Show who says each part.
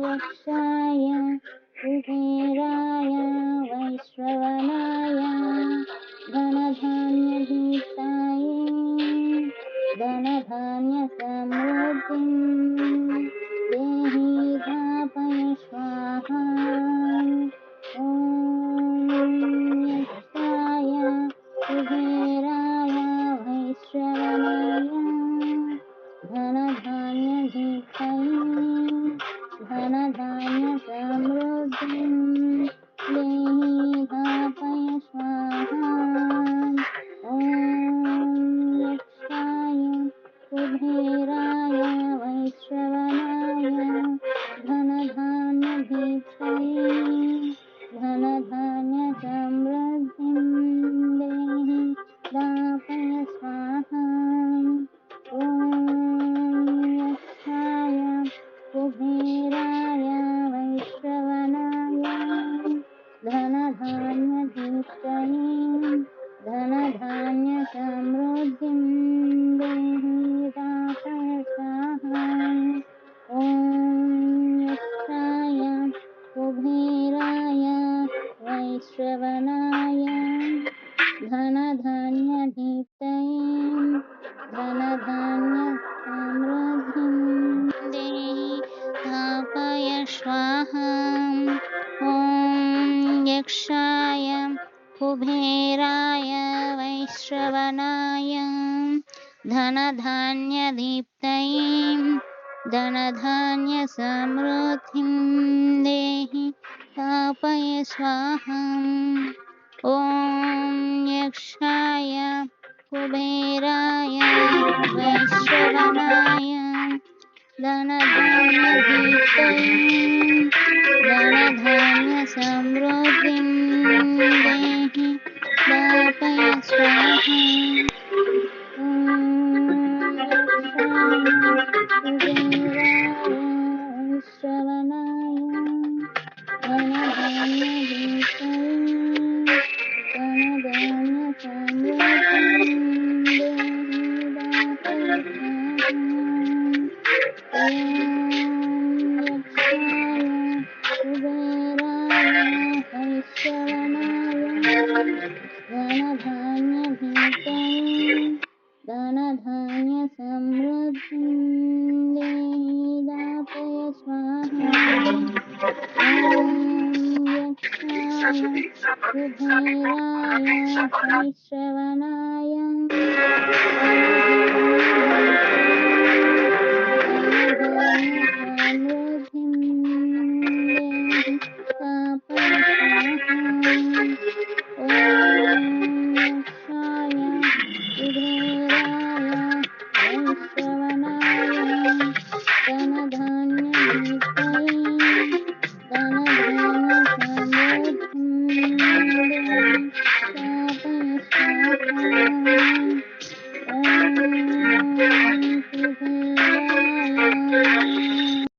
Speaker 1: यक्षाय कुबेराय वैश्रवणाय धनधान्यधीष्टाय धनधान्यसमृद्धिं देहि धापय स्वाहा। ॐ यक्षाय कुबेराय वैश्रवणाय धनधान्यधीष्टाय धनधान्यसमृद्धिं देहि धापय स्वाहा। ॐ यक्षाय कुबेराय वैश्रवणाय धनधान्यधीष्टाय धनधान्यसमृद्धिं देहि दापय स्वाहा। ॐ यक्षाय कुबेराय वैश्रवणाय धनधान्यधीष्टाय धनधान्यसमृद्धिं देहि दापय स्वाहा। ॐ यक्षाय कुबेराय वैश्रवणाय धनधान्यधीष्टाय धनधान्यसमृद्धिं देहि दापय स्वाहा। ॐ यक्षाय कुबेराय वैश्रवणाय धनधान्यधीष्टाय धनधान्यसमृद्धिं देहि दापय स्वाहा। ॐ यक्षाय कुबेराय वैश्रवणाय धनधान्यधीष्टाय धनधान्यसमृद्धिं देहि दापय स्वाहा। ॐ यक्षाय कुबेराय वैश्रवणाय धनधान्यधीष्टाय धनधान्यसमृद्धिं देहि दापय स्वाहा। ॐ यक्षाय कुबेराय वैश्रवणाय धनधान्यधीष्टाय धनधान्यसमृद्धिं देहि दापय स्वाहा। ॐ यक्षाय कुबेराय वैश्रवणाय